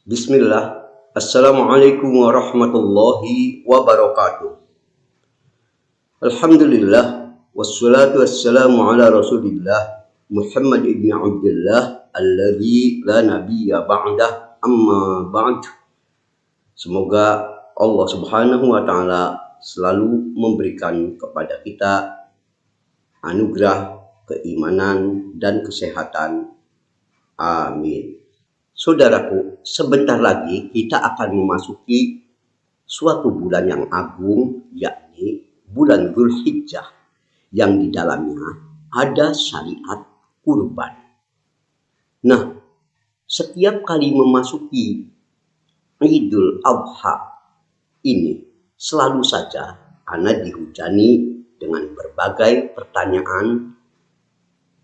Bismillah. Assalamualaikum warahmatullahi wabarakatuh. Alhamdulillah. Wassalatu wassalamu ala rasulillah Muhammad ibn Abdullah alladhi la nabiyya ba'dah amma ba'd. Semoga Allah subhanahu wa ta'ala selalu memberikan kepada kita anugerah, keimanan, dan kesehatan. Amin. Saudaraku, sebentar lagi kita akan memasuki suatu bulan yang agung, yakni bulan Dzulhijjah, yang di dalamnya ada syariat kurban. Nah, setiap kali memasuki Idul Adha ini, selalu saja ana dihujani dengan berbagai pertanyaan,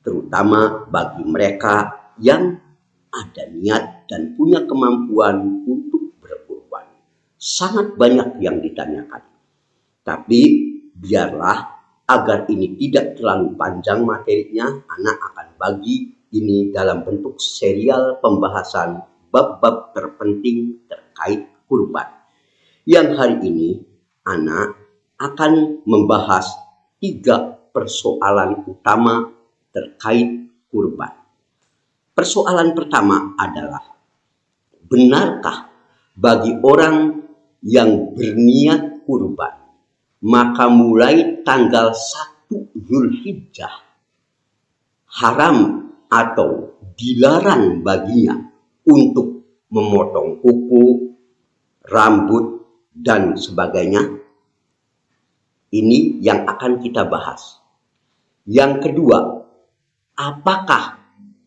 terutama bagi mereka yang ada niat dan punya kemampuan untuk berkurban. Sangat banyak yang ditanyakan. Tapi biarlah agar ini tidak terlalu panjang materinya, anak akan bagi ini dalam bentuk serial pembahasan bab-bab terpenting terkait kurban. Yang hari ini anak akan membahas 3 persoalan utama terkait kurban. Persoalan pertama adalah, benarkah bagi orang yang berniat kurban, maka mulai tanggal 1 Dzulhijjah haram atau dilarang baginya untuk memotong kuku, rambut, dan sebagainya? Ini yang akan kita bahas. Yang kedua, apakah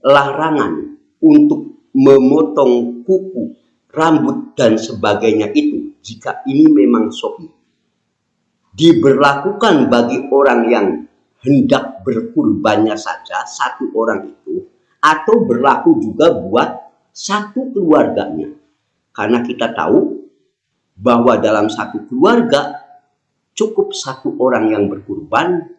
larangan untuk memotong kuku, rambut, dan sebagainya itu, jika ini memang sahih, diberlakukan bagi orang yang hendak berkurbannya saja, satu orang itu, atau berlaku juga buat satu keluarganya? Karena kita tahu bahwa dalam satu keluarga cukup satu orang yang berkurban,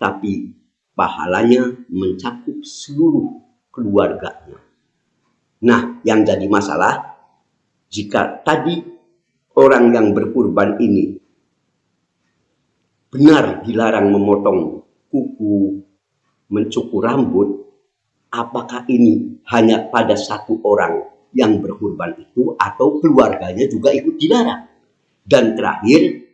tapi pahalanya mencakup seluruh keluarganya. Nah, yang jadi masalah, jika tadi orang yang berkurban ini benar dilarang memotong kuku, mencukur rambut, apakah ini hanya pada satu orang yang berkurban itu atau keluarganya juga ikut dilarang? Dan terakhir,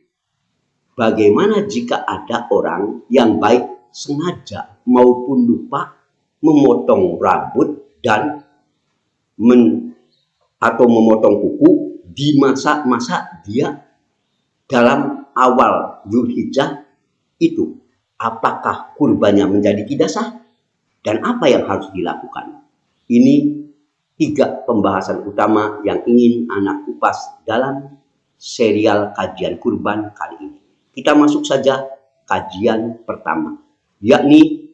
bagaimana jika ada orang yang baik sengaja maupun lupa memotong rambut dan atau memotong kuku di masa-masa dia dalam awal Dzulhijjah itu? Apakah kurbannya menjadi tidak sah? Dan apa yang harus dilakukan? Ini 3 pembahasan utama yang ingin anak kupas dalam serial kajian kurban kali ini. Kita masuk saja kajian pertama, yakni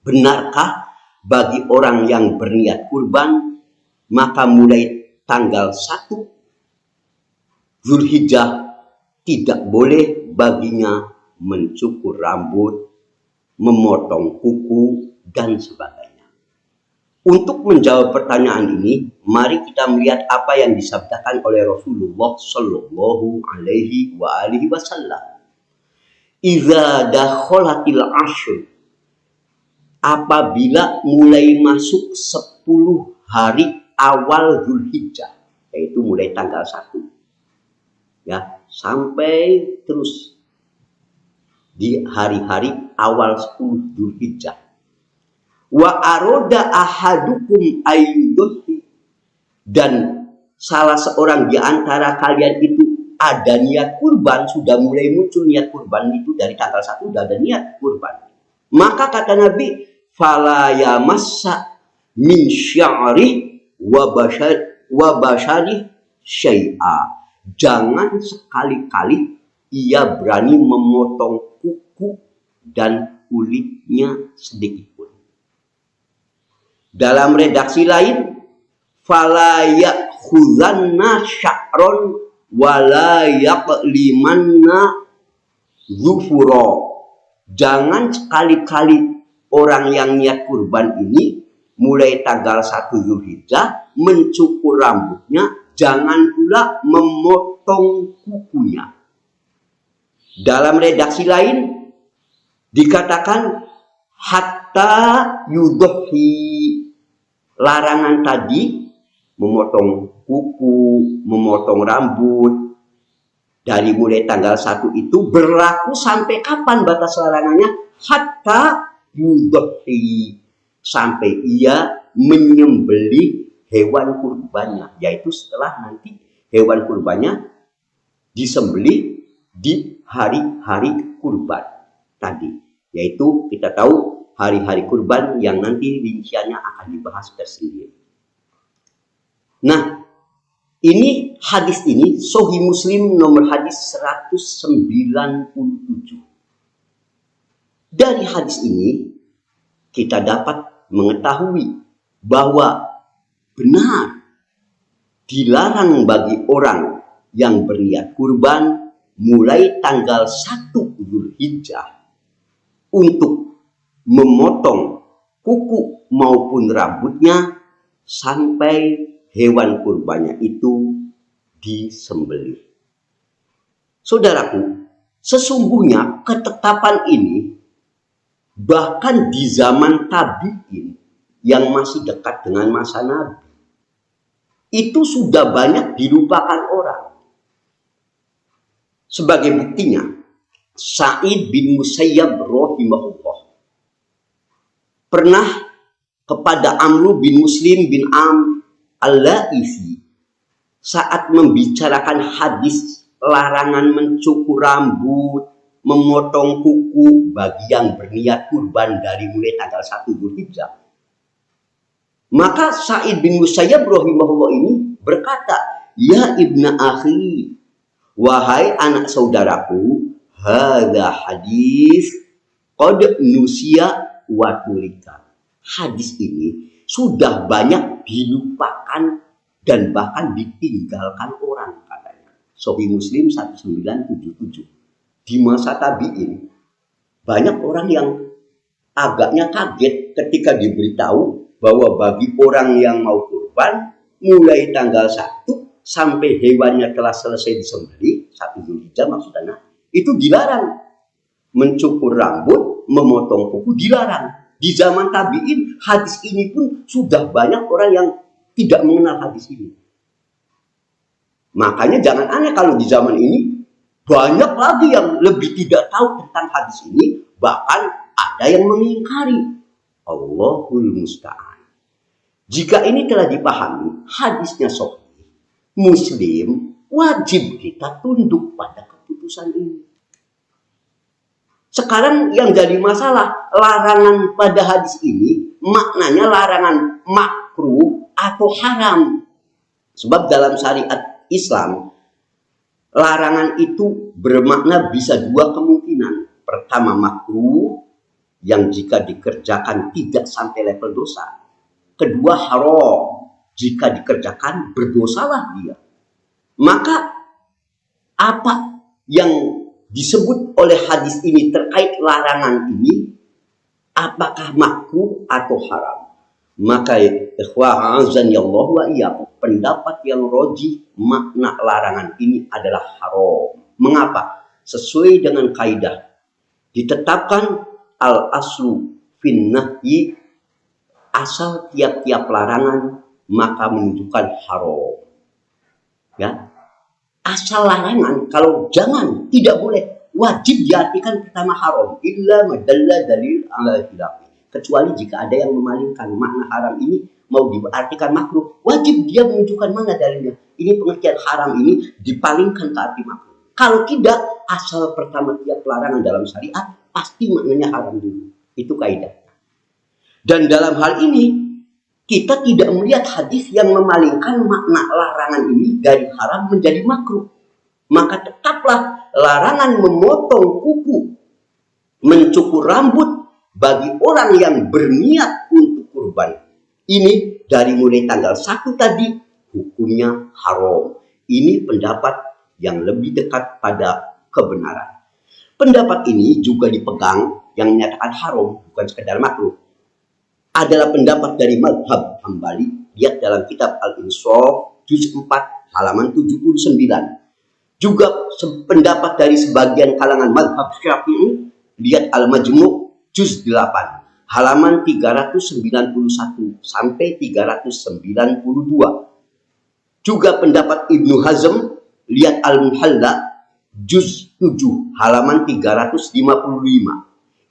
benarkah bagi orang yang berniat kurban, maka mulai tanggal 1 Dzulhijjah tidak boleh baginya mencukur rambut, memotong kuku, dan sebagainya. Untuk menjawab pertanyaan ini, mari kita melihat apa yang disabdakan oleh Rasulullah Shallallahu Alaihi Wasallam. Idza dakhalatil ashr, apabila mulai masuk 10 hari awal Dzulhijjah, yaitu mulai tanggal 1 ya, sampai terus di hari-hari awal 10 Dzulhijjah. Wa aroda ahadukum ayyudhi, dan salah seorang di antara kalian itu ada niat kurban, sudah mulai muncul niat kurban itu dari tanggal 1 sudah ada niat kurban. Maka kata Nabi, fala yamassa min sya'ri wa bashari syai'a. Jangan sekali-kali ia berani memotong kuku dan kulitnya sedikit pun. Dalam redaksi lain, fala ya'khuzanna sya'ron wala yaqlimanna zufura. Jangan sekali-kali orang yang niat kurban ini mulai tanggal 1 Zulhijjah mencukur rambutnya, jangan pula memotong kukunya. Dalam redaksi lain dikatakan hatta yudhi, larangan tadi memotong kuku, memotong rambut dari mulai tanggal 1 itu berlaku sampai kapan batas larangannya? Hatta yudhi, sampai ia menyembelih hewan kurbannya, yaitu setelah nanti hewan kurbannya disembelih di hari-hari kurban tadi, yaitu kita tahu hari-hari kurban yang nanti rinciannya akan dibahas tersendiri. Nah, ini hadis ini Sahih Muslim nomor hadis 197. Dari hadis ini kita dapat mengetahui bahwa benar dilarang bagi orang yang berniat kurban mulai tanggal 1 Zulhijjah untuk memotong kuku maupun rambutnya sampai hewan kurbannya itu disembelih. Saudaraku, sesungguhnya ketetapan ini bahkan di zaman tabi'in yang masih dekat dengan masa Nabi itu sudah banyak dilupakan orang. Sebagai buktinya, Sa'id bin Musayyab rahimahullah pernah kepada Amr bin Muslim bin Al-Laisi saat membicarakan hadis larangan mencukur rambut, memotong kuku bagi yang berniat kurban dari mulai tanggal 1 Zulhijjah. Maka Sa'id bin Musayyab rahimahullah ini berkata, "Ya ibna akhi, wahai anak saudaraku, hadza hadis qad nusiya wa turika." Hadis ini sudah banyak dilupakan dan bahkan ditinggalkan orang katanya. Sahih Muslim 1977. Di masa tabi'in banyak orang yang agaknya kaget ketika diberitahu bahwa bagi orang yang mau kurban mulai tanggal 1 sampai hewannya telah selesai disembelih, 1 Zulhijjah maksudnya, itu dilarang. Mencukur rambut, memotong kuku dilarang. Di zaman tabi'in hadis ini pun sudah banyak orang yang tidak mengenal hadis ini. Makanya jangan aneh kalau di zaman ini banyak lagi yang lebih tidak tahu tentang hadis ini, bahkan ada yang mengingkari. Allahul musta'an. Jika ini telah dipahami, hadisnya sahih, Muslim wajib kita tunduk pada keputusan ini. Sekarang yang jadi masalah, larangan pada hadis ini maknanya larangan makruh atau haram. Sebab dalam syariat Islam, larangan itu bermakna bisa dua kemungkinan. Pertama, makruh yang jika dikerjakan tidak sampai level dosa. Kedua, haram, jika dikerjakan berdosalah dia. Maka apa yang disebut oleh hadis ini terkait larangan ini, apakah makruh atau haram? Maka ikhwah azanillahu wa iyyakum, pendapat yang rajih makna larangan ini adalah haram. Mengapa? Sesuai dengan kaidah ditetapkan al aslu fin nahyi, asal tiap-tiap larangan maka menunjukkan haram. Ya. Asal larangan, kalau jangan, tidak boleh, wajib diartikan pertama haram. Illa madalla dalil ala khilafi. Kecuali jika ada yang memalingkan makna haram ini mau diartikan makruh, wajib dia menunjukkan mana dalilnya. Ini pengertian haram ini dipalingkan ke arti makruh. Kalau tidak, asal pertama tiap larangan dalam syariat pasti maknanya haram dulu. Itu kaidah. Dan dalam hal ini kita tidak melihat hadis yang memalingkan makna larangan ini dari haram menjadi makruh. Maka tetaplah larangan memotong kuku, mencukur rambut bagi orang yang berniat untuk kurban. Ini dari mulai tanggal 1 tadi hukumnya haram. Ini pendapat yang lebih dekat pada kebenaran. Pendapat ini juga dipegang yang menyatakan haram, bukan sekedar makruh. adalah pendapat dari mazhab Hambali. Lihat dalam kitab Al-Insaf juz 4 halaman 79. Juga pendapat dari sebagian kalangan mazhab Syafi'i. Lihat Al-Majmu' juz 8 halaman 391 sampai 392. Juga pendapat Ibnu Hazm, lihat Al-Muhalla juz 7 halaman 355.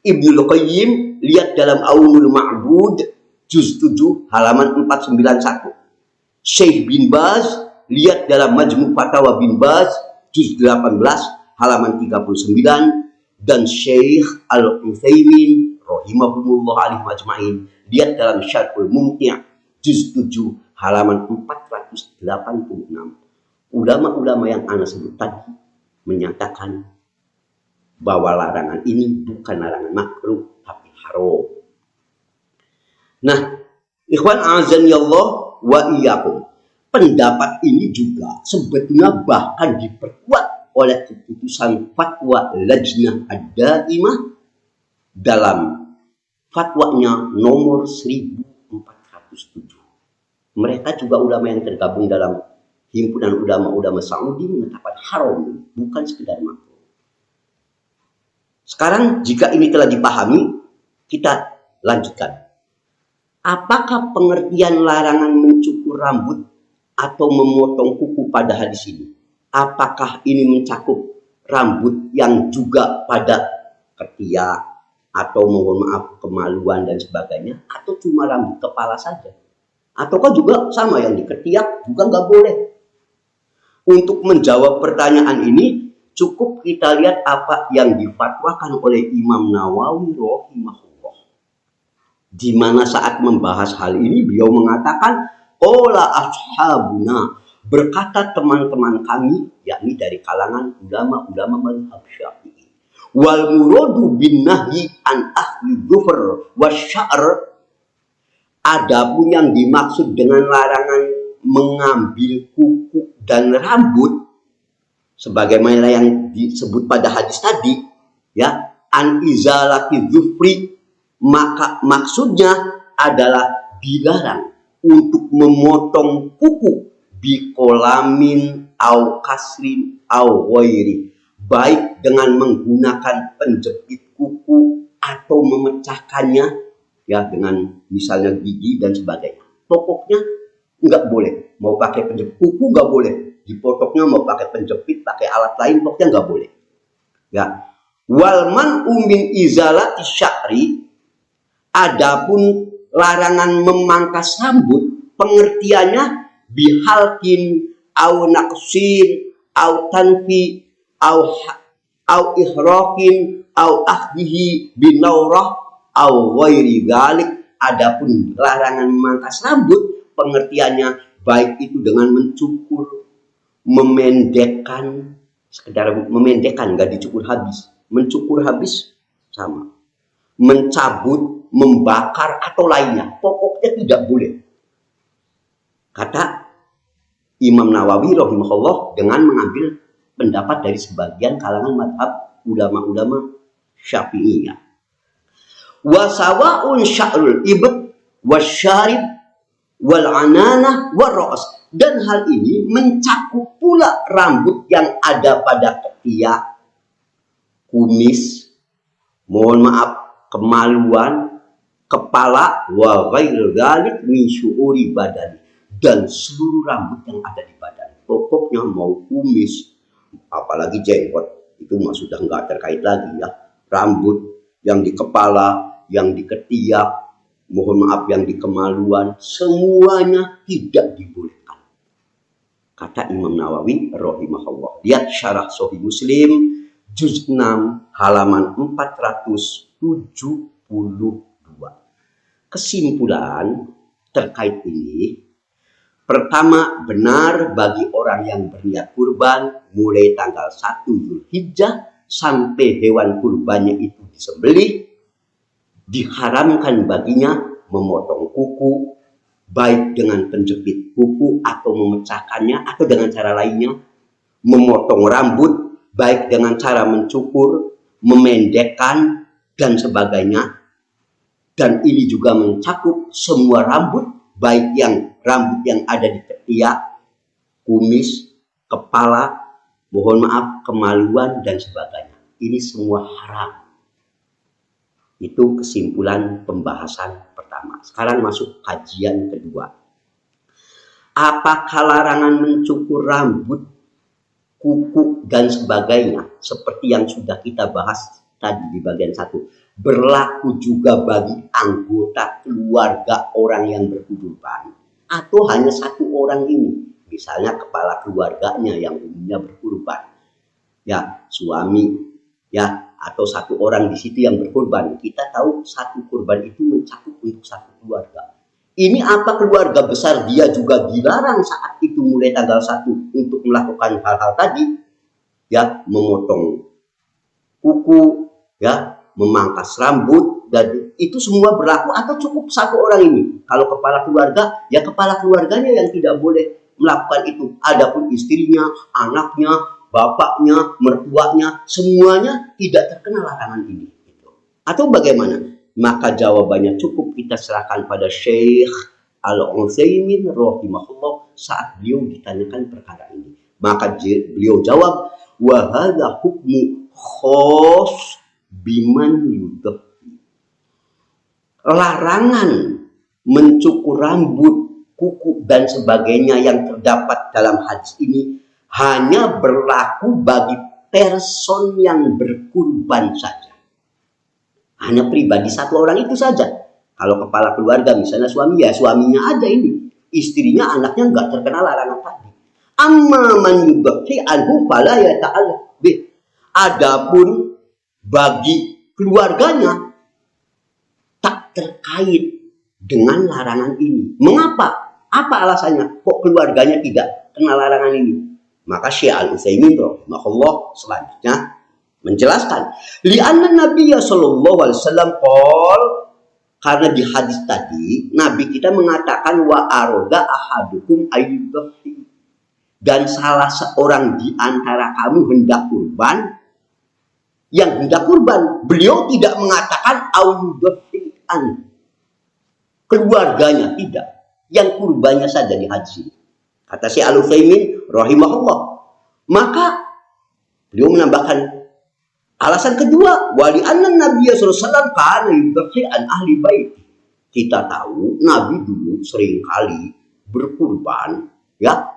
Ibnu Qayyim, lihat dalam Aunul Ma'bud juz 7 halaman 491. Syekh bin Baz, lihat dalam Majmu' Fatawa bin Baz juz 18 halaman 39. Dan Syekh Al-Utsaimin rahimahumullah alaihi majma'in, lihat dalam Syarhul Mumti' juz 7 halaman 486. Ulama-ulama yang ana sebut tadi menyatakan bahwa larangan ini bukan larangan makruh tapi haram. Nah, ikhwan a'azanillah wa iyyakum, pendapat ini juga sebetulnya bahkan diperkuat oleh keputusan fatwa Lajnah Ad-Daimah dalam fatwanya nomor 1407. Mereka juga ulama yang tergabung dalam himpunan ulama-ulama Saudi mengatakan haram, bukan sekedar makruh. Sekarang jika ini telah dipahami, kita lanjutkan. Apakah pengertian larangan mencukur rambut atau memotong kuku pada hadis ini? Apakah ini mencakup rambut yang juga pada ketiak atau mohon maaf kemaluan dan sebagainya, atau cuma rambut kepala saja? Ataukah juga sama yang di ketiak juga nggak boleh? Untuk menjawab pertanyaan ini, cukup kita lihat apa yang difatwakan oleh Imam Nawawi rahimahullah. Di mana saat membahas hal ini, beliau mengatakan, qala ashabuna, berkata teman-teman kami, yakni dari kalangan ulama-ulama mazhab Syafi'i, wal muradu bin nahyi an ahli dhufr wasya'r, adapun yang dimaksud dengan larangan mengambil kuku dan rambut sebagaimana yang disebut pada hadis tadi, ya, an izalati dhufri, maka maksudnya adalah dilarang untuk memotong kuku bikolamin au kasrin au ghairi, baik dengan menggunakan penjepit kuku atau memecahkannya, ya, dengan misalnya gigi dan sebagainya. Pokoknya nggak boleh, mau pakai penjepit kuku nggak boleh, dipotoknya mau pakai penjepit, pakai alat lain, pokoknya nggak boleh. Ya, walman umin izalati sya'ri, adapun larangan memangkas rambut pengertiannya bihalkin au naqsin au tanfi au ihrakin au akhdihi binaurah au ghairi dzalik. Adapun larangan memangkas rambut pengertiannya baik itu dengan mencukur, memendekkan, sekedar memendekkan, nggak dicukur habis, mencukur habis sama, mencabut, membakar atau lainnya, pokoknya tidak boleh. Kata Imam Nawawi rahimahullah dengan mengambil pendapat dari sebagian kalangan mazhab ulama-ulama Syafi'iyah. Wa sawa'un sya'rul ibd wasyarib wal ananah war ra's, dan hal ini mencakup pula rambut yang ada pada ketiak, kumis, mohon maaf kemaluan, kepala, wa ghair dzalik min syu'uri badani, dan seluruh rambut yang ada di badan. Pokoknya mau kumis, apalagi jenggot, itu mah sudah nggak terkait lagi, ya. Rambut yang di kepala, yang di ketiak, mohon maaf yang di kemaluan, semuanya tidak dibolehkan. Kata Imam Nawawi rahimahullah. Lihat syarah Sahih Muslim juz 6 halaman 472. Kesimpulan terkait ini, pertama, benar bagi orang yang berniat kurban mulai tanggal 1 Zulhijjah sampai hewan kurbannya itu disembelih, diharamkan baginya memotong kuku, baik dengan penjepit kuku atau memecahkannya atau dengan cara lainnya, memotong rambut baik dengan cara mencukur, memendekkan dan sebagainya, Dan ini juga mencakup semua rambut, baik yang rambut yang ada di ketiak, kumis, kepala, mohon maaf, kemaluan, dan sebagainya. Ini semua haram. Itu kesimpulan pembahasan pertama. Sekarang masuk kajian kedua. Apakah larangan mencukur rambut, kuku, dan sebagainya, seperti yang sudah kita bahas tadi di bagian 1, berlaku juga bagi anggota keluarga orang yang berkurban, atau hanya satu orang ini, misalnya kepala keluarganya yang umumnya berkurban, ya suami, ya, atau satu orang di situ yang berkurban. Kita tahu satu kurban itu mencakup untuk satu keluarga. Ini apa keluarga besar dia juga dilarang saat itu mulai tanggal 1 untuk melakukan hal-hal tadi, ya, memotong kuku, ya, memangkas rambut, dan itu semua berlaku atau cukup satu orang ini. Kalau kepala keluarga, ya kepala keluarganya yang tidak boleh melakukan itu. Adapun istrinya, anaknya, bapaknya, mertuanya, semuanya tidak terkena larangan ini. Atau bagaimana? Maka jawabannya cukup kita serahkan pada Syekh Al-Utsaimin rahimahullah saat beliau ditanyakan perkara ini. Maka beliau jawab, wa hadza hukmu khos biman yudah. Larangan mencukur rambut, kuku, dan sebagainya yang terdapat dalam hadis ini hanya berlaku bagi person yang berkurban saja. Hanya pribadi satu orang itu saja. Kalau kepala keluarga misalnya suami, ya suaminya aja ini. Istrinya, anaknya nggak terkena larangan tadi. Amma man yudhi anhu fala yata'allaq bih. Adapun bagi keluarganya tak terkait dengan larangan ini. Mengapa? Apa alasannya? Kok keluarganya tidak kena larangan ini? Maka Syekh Al-Utsaimin rahimahullah selanjutnya menjelaskan, li'anna Nabiyya sallallahu alaihi wasallam qol, karena di hadis tadi Nabi kita mengatakan wa aroda ahadukum ayyudhi, dan salah seorang di antara kamu hendak kurban. Yang hendak kurban, beliau tidak mengatakan ayyudhi'an, keluarganya tidak, yang kurbannya saja di hadis ini. Kata Syekh Al-Utsaimin rahimahullah. Maka beliau menambahkan alasan kedua, wali anna Nabi sallallahu alaihi wasallam kana yudhi an ahli bait. Kita tahu Nabi dulu sering kali berkurban, ya.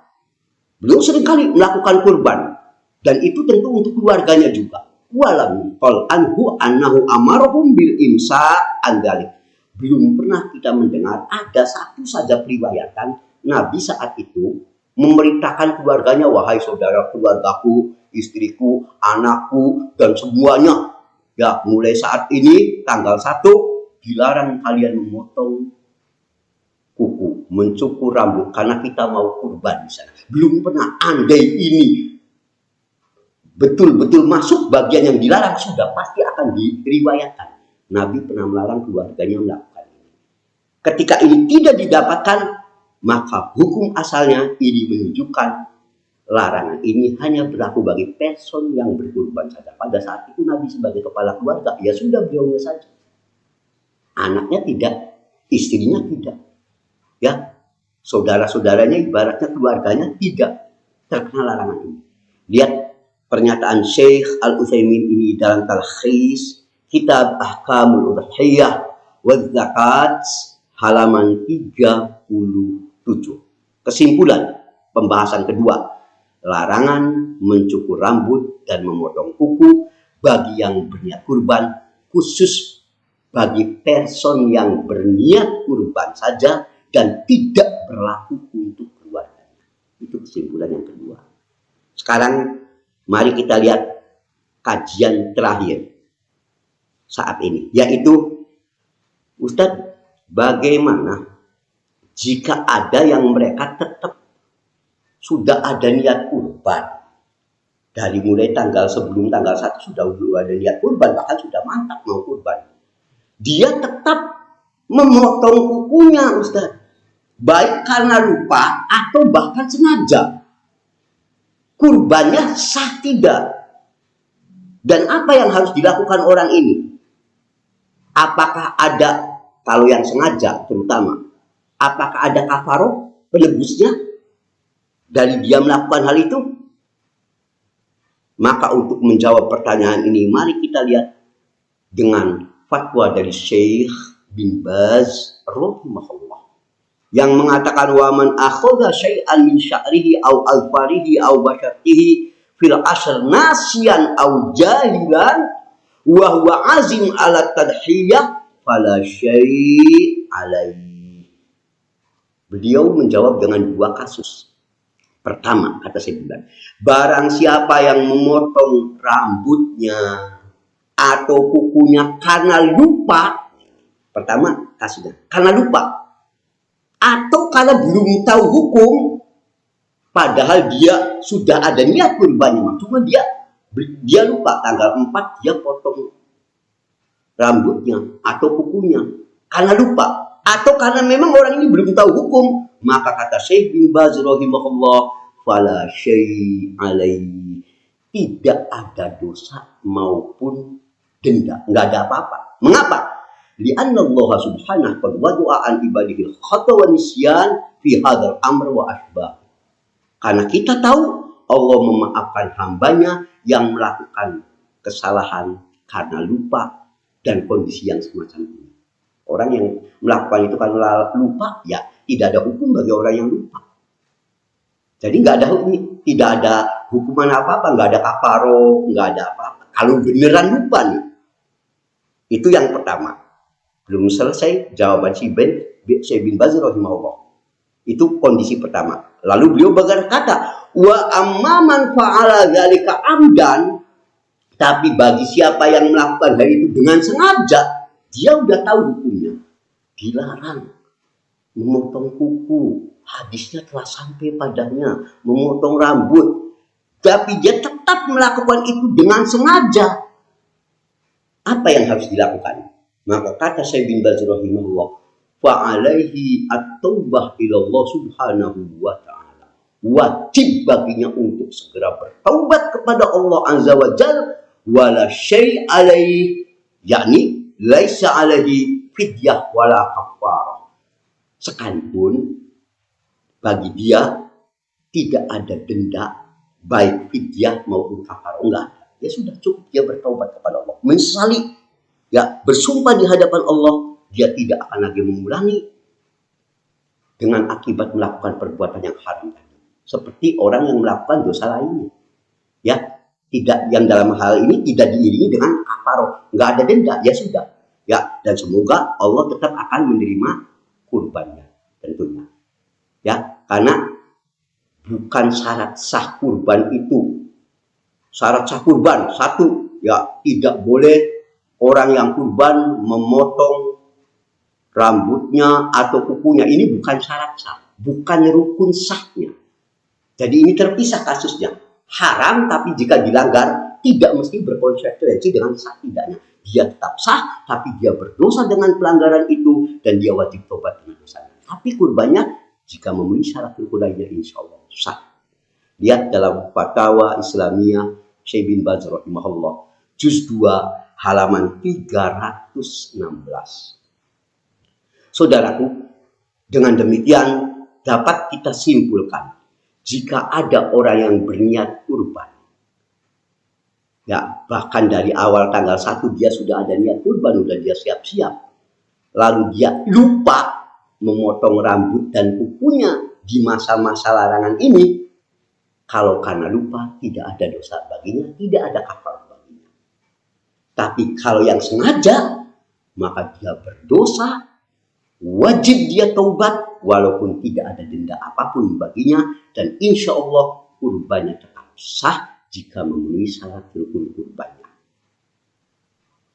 Beliau sering kali melakukan kurban, dan itu tentu untuk keluarganya juga. Walam qol anhu annahu amarahum bil imsa an dzalik. Belum pernah kita mendengar ada satu saja periwayatan Nabi saat itu memerintahkan keluarganya, wahai saudara keluargaku, istriku, anakku, dan semuanya, ya mulai saat ini tanggal 1 dilarang kalian memotong kuku, mencukur rambut karena kita mau kurban di sana. Belum pernah. Andai ini betul-betul masuk bagian yang dilarang, sudah pasti akan diriwayatkan Nabi pernah melarang keluarganya melakukan ini. Ketika ini tidak didapatkan, maka hukum asalnya ini menunjukkan larangan ini hanya berlaku bagi person yang berkurban saja. Pada saat itu Nabi sebagai kepala keluarga, ya sudah beliaunya saja. Anaknya tidak, istrinya tidak, ya saudara-saudaranya ibaratnya keluarganya tidak terkena larangan ini. Lihat pernyataan Syekh Al-Utsaimin ini dalam Talkhis Kitab Ahkamul Udhiyah wa Zakat halaman 37. Kesimpulan pembahasan kedua, larangan mencukur rambut dan memotong kuku bagi yang berniat kurban, khusus bagi person yang berniat kurban saja dan tidak berlaku untuk keluarganya. Itu kesimpulan yang kedua. Sekarang mari kita lihat kajian terakhir saat ini, yaitu Ustadz, bagaimana jika ada yang mereka tetap sudah ada niat kurban dari mulai sebelum tanggal 1 sudah ada niat kurban, bahkan sudah mantap mau kurban, dia tetap memotong kukunya Ustaz, baik karena lupa atau bahkan sengaja, kurbannya sah tidak? Dan apa yang harus dilakukan orang ini? Apakah ada Kalau yang sengaja terutama, apakah ada kafaroh penebusnya dari dia melakukan hal itu? Maka untuk menjawab pertanyaan ini, mari kita lihat dengan fatwa dari Syekh bin Baz rahimahullah yang mengatakan wa man akhadha syai'an min sya'rihi aw alfarihi aw basyatihi fil asr nasiyan aw jahilan wa huwa azim ala tadhiyah fala syai' alaihi. Beliau menjawab dengan dua kasus. Pertama, kata saya bilang, barang siapa yang memotong rambutnya atau kukunya karena lupa, pertama kasusnya karena lupa atau karena belum tahu hukum, padahal dia sudah ada niat kurbannya, cuma dia lupa tanggal 4 dia potong rambutnya atau kukunya karena lupa atau karena memang orang ini belum tahu hukum, maka kata Syekh bin Baz rahimahullah fala syai' alaihi, tidak ada dosa maupun denda, nggak ada apa-apa. Mengapa? Li'anna Allah subhanahu qad wada'a an ibadihi khata wa nisyan fi hadzal amr wa asbah. Karena kita tahu Allah memaafkan hambanya yang melakukan kesalahan karena lupa dan kondisi yang semacam ini. Orang yang melakukan itu karena lupa, ya tidak ada hukum bagi orang yang lupa. Jadi nggak ada hukum, tidak ada hukuman apa-apa, nggak ada kafaro, nggak ada apa-apa. Kalau beneran lupa nih, itu yang pertama. Belum selesai jawaban Syekh bin Baz rahimahullah. Itu kondisi pertama. Lalu beliau berkata, wa amman fa'ala dzalika amdan, tapi bagi siapa yang melakukan hal itu dengan sengaja, dia udah tahu hukumnya. Dilarang memotong kuku, hadisnya telah sampai padanya, memotong rambut, tapi dia tetap melakukan itu dengan sengaja. Apa yang harus dilakukan? Maka kata Syekh bin Baz rahimahullah, fa'alaihi at-taubah ilallah subhanahu wa ta'ala. Wajib baginya untuk segera bertaubat kepada Allah azza wa jalla, wala syai' alaihi, yakni laisa alaihi fidyah wala kafarah. Sekalipun bagi dia tidak ada denda, baik fidyah maupun kafarah, enggak. Ya sudah cukup dia bertaubat kepada Allah, menyesali, ya bersumpah di hadapan Allah, dia tidak akan lagi mengulangi dengan akibat melakukan perbuatan yang haram tadi. Seperti orang yang melakukan dosa lainnya, ya tidak, yang dalam hal ini tidak diiringi dengan kafarah, nggak ada denda, ya sudah, ya, dan semoga Allah tetap akan menerima kurbannya tentunya, ya, karena bukan syarat sah kurban itu. Syarat sah kurban satu, ya tidak boleh orang yang kurban memotong rambutnya atau kukunya. Ini bukan syarat sah, bukan rukun sahnya. Jadi ini terpisah kasusnya. Haram, tapi jika dilanggar tidak mesti berkonsekuensi dengan sah tidaknya. Dia tetap sah, tapi dia berdosa dengan pelanggaran itu dan dia wajib tobat dengan dosanya. Tapi kurbannya jika memenuhi syarat rukun lainnya, insya Allah sah. Lihat dalam Fatwa Islamiyah Syekh bin Baz rahimahullah, juz 2 halaman 316. Saudaraku, dengan demikian dapat kita simpulkan, jika ada orang yang berniat kurban, ya bahkan dari awal tanggal 1 dia sudah ada niat kurban, sudah dia siap-siap, lalu dia lupa memotong rambut dan kukunya di masa-masa larangan ini, kalau karena lupa tidak ada dosa baginya, tidak ada kafarah baginya. Tapi kalau yang sengaja, maka dia berdosa, wajib dia taubat walaupun tidak ada denda apapun baginya, dan insya Allah kurbannya tetap sah jika memenuhi syarat rukun kurbannya.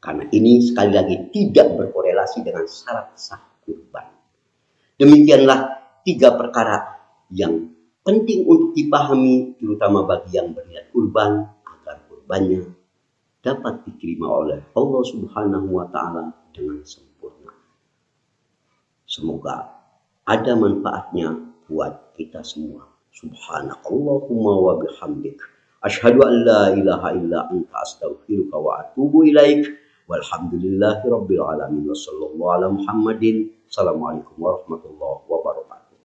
Karena ini sekali lagi tidak berkorelasi dengan syarat sah kurban. Demikianlah 3 perkara yang penting untuk dipahami, terutama bagi yang berniat kurban, agar kurbannya dapat diterima oleh Allah Subhanahu wa Ta'ala dengan sempurna. Semoga ada manfaatnya buat kita semua. Subhanakallahumma wa bihamdik, asyhadu an la ilaha illa anta astaghfiruka wa atubu ilaik. Walhamdulillahirabbil alamin. Wassallallahu ala Muhammadin. Assalamualaikum warahmatullahi wabarakatuh.